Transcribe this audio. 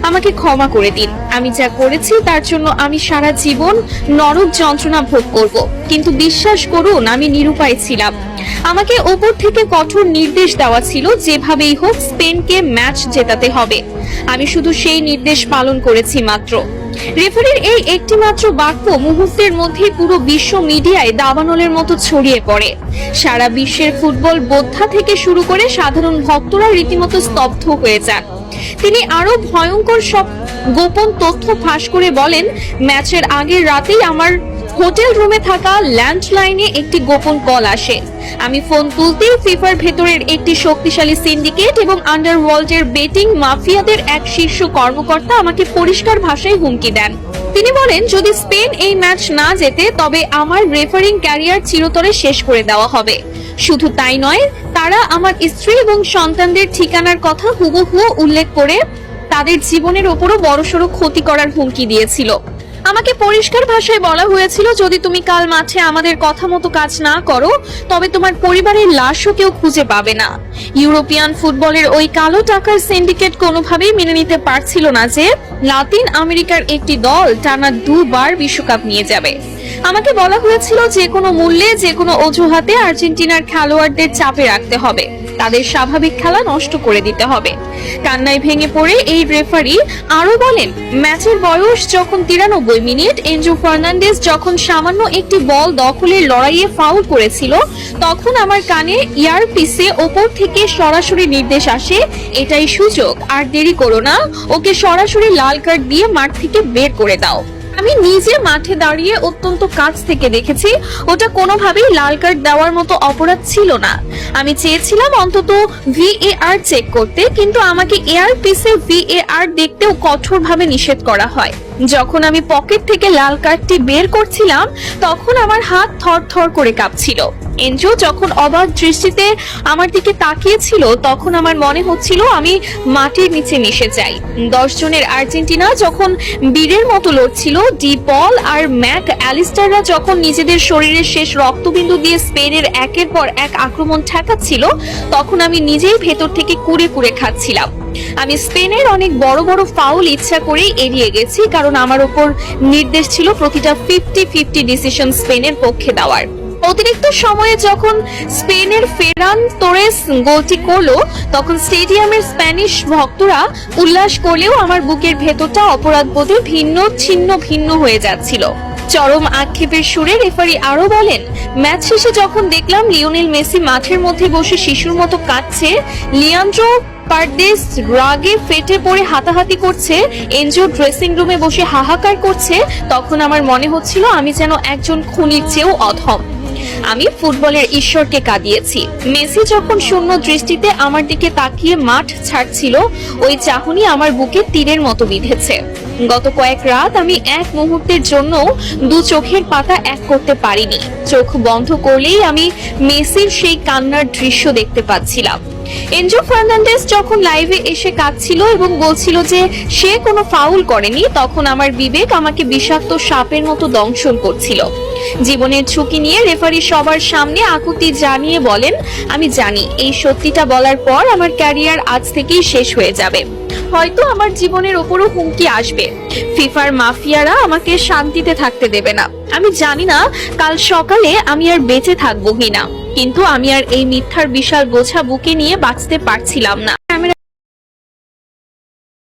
আমাকে ক্ষমা করে দিন। আমি যা করেছি তার জন্য আমি সারা জীবন নরক যন্ত্রণা ভোগ করব, কিন্তু বিশ্বাস করুন আমি নিরুপায় ছিলাম। আমাকে ওপর থেকে কঠোর নির্দেশ দেওয়া ছিল যেভাবেই হোক স্পেনকে ম্যাচ জেতাতে হবে। আমি শুধু সেই নির্দেশ পালন করেছি মাত্র। রেফারির এই একটি মাত্র বাক্য মুহূর্তের মধ্যে পুরো বিশ্ব মিডিয়ায় দাবানলের মতো ছড়িয়ে পড়ে। সারা বিশ্বের ফুটবল বোদ্ধা থেকে শুরু করে সাধারণ ভক্তরা রীতিমতো স্তব্ধ হয়ে যান। তিনি আরো ভয়ঙ্কর সব গোপন তথ্য ফাঁস করে বলেন, ম্যাচের আগের রাতেই আমার হোটেল রুমে থাকা ল্যান্ডলাইনে একটি গোপন কল আসে। আমি ফোন তুলতেই ফিফার ভেতরের একটি শক্তিশালী সিন্ডিকেট এবং আন্ডারওয়ার্ল্ডের বেটিং মাফিয়াদের এক শীর্ষ কর্মকর্তা আমাকে পরিষ্কার ভাষায় হুমকি দেন। তিনি বলেন, যদি স্পেন এই ম্যাচ না জেতে তবে আমার রেফারিং ক্যারিয়ার চিরতরে শেষ করে দেওয়া হবে। শুধু তাই নয়, তারা আমার স্ত্রী এবং সন্তানদের ঠিকানার কথা হুবহু উল্লেখ করে তাদের জীবনের উপরও বড়সড় ক্ষতি করার হুমকি দিয়েছিল। আমাকে পরিষ্কার ভাষায় বলা হয়েছিল, যদি তুমি কাল মাঠে আমাদের কথা মতো কাজ না করো তবে তোমার পরিবারের লাশও কেউ খুঁজে পাবে না। ইউরোপিয়ান ফুটবলের ওই কালো টাকার সিন্ডিকেট কোনোভাবেই মেনে নিতে পারছিল না যে লাতিন আমেরিকার একটি দল টানা দুবার বিশ্বকাপ নিয়ে যাবে। আমাকে বলা হয়েছিল যে কোনো মূল্যে যে কোনো অজুহাতে আর্জেন্টিনার খেলোয়াড়দের চাপে রাখতে হবে, তাদের স্বাভাবিক খেলা নষ্ট করে দিতে হবে। কান্নায় ভেঙে পড়ে এই রেফারি আরো বলেন, ম্যাচের বয়স যখন 93 মিনিট, এনজো ফার্নান্ডেজ যখন সামান্য একটি বল দখলের লড়াইয়ে ফাউল করেছিল, তখন আমার কানে ইয়ারপিসে ওপর থেকে সরাসরি নির্দেশ আসে, এটাই সুযোগ, আর দেরি করো না, ওকে সরাসরি লাল কার্ড দিয়ে মাঠ থেকে বের করে দাও। আমি নিজে মাঠে দাঁড়িয়ে অত্যন্ত কাছ থেকে দেখেছি, ওটা কোনোভাবেই লাল কার্ড দেওয়ার মতো অপরাধ ছিল না। আমি চেয়েছিলাম অন্তত ভিএআর চেক করতে, কিন্তু আমাকে এয়ারপিসে ভিএআর দেখতেও কঠোরভাবে নিষেধ করা হয়। যখন আমি পকেট থেকে লাল কার্ডটি বের করছিলাম তখন আমার হাত থরথর করে কাঁপছিল। এনজো যখন অবাক দৃষ্টিতে আমার দিকে তাকিয়েছিল তখন আমার মনে হচ্ছিল আমি মাটির নিচে মিশে যাই। 10 জনের আর্জেন্টিনা যখন বীরের মতো লড়ছিল, ডি পল আর ম্যাক অ্যালিস্টাররা যখন নিজেদের শরীরের শেষ রক্তবিন্দু দিয়ে স্পেনের একের পর এক আক্রমণ ঠেকাচ্ছিল, তখন আমি নিজেই ভেতর থেকে কুড়ে কুড়ে খাচ্ছিলাম। আমি স্পেনের অনেক বড় বড় ফাউল ইচ্ছা করেই এড়িয়ে গেছি, কারণ আমার উপর নির্দেশ ছিল প্রতিটা 50-50 ডিসিশন স্পেনের পক্ষে দেওয়ার। অতিরিক্ত সময়ে যখন স্পেনের ফেরান তোরেস গোলটি করলো তখন স্টেডিয়ামের স্প্যানিশ ভক্তরা উল্লাস করলেও আমার বুকের ভেতরটা অপরাধবোধে ভিন্ন হয়ে যাচ্ছিল। চরম আক্ষেপের সুরে রেফারি আরো বলেন, ম্যাচ শেষে যখন দেখলাম লিওনেল মেসি মাঠের মধ্যে বসে শিশুর মতো কাঁদছে, লিয়ান্ড্রো পারদেস রাগে ফেটে পড়ে হাতাহাতি করছে, এনজো ড্রেসিং রুমে বসে হাহাকার করছে, তখন আমার মনে হচ্ছিল আমি যেন একজন খুনির চেয়েও অধম। আমি ফুটবলের ঈশ্বরকে কাঁদিয়েছি। মেসি যখন শূন্য দৃষ্টিতে আমার দিকে তাকিয়ে মাঠ ছাড়ছিল, ওই চাহনি আমার বুকে তীরের মতো বিঁধেছে। গত কয়েক রাত আমি এক মুহূর্তের জন্য দু চোখের পাতা এক করতে পারিনি। চোখ বন্ধ করলেই আমি মেসির সেই কান্নার দৃশ্য দেখতে পাচ্ছিলাম। এনজো ফার্নান্ডেজ যখন লাইভে এসে কাঁদছিল এবং বলছিল যে সে কোনো ফাউল করেনি, তখন আমার বিবেক আমাকে বিষাক্ত সাপের মতো দংশন করছিল। জীবনের ঝুঁকি নিয়ে রেফারি সবার সামনে আকুতি জানিয়ে বলেন, আমি জানি এই সত্যিটা বলার পর আমার ক্যারিয়ার আজ থেকেই শেষ হয়ে যাবে, হয়তো আমার জীবনের ওপরও হুমকি আসবে। ফিফার মাফিয়ারা আমাকে শান্তিতে থাকতে দেবে না। আমি জানি না কাল সকালে আমি আর বেঁচে থাকবো কিনা, কিন্তু আমি আর এই মিথ্যার বিশাল বোঝা বুকে নিয়ে বাঁচতে পারছিলাম না।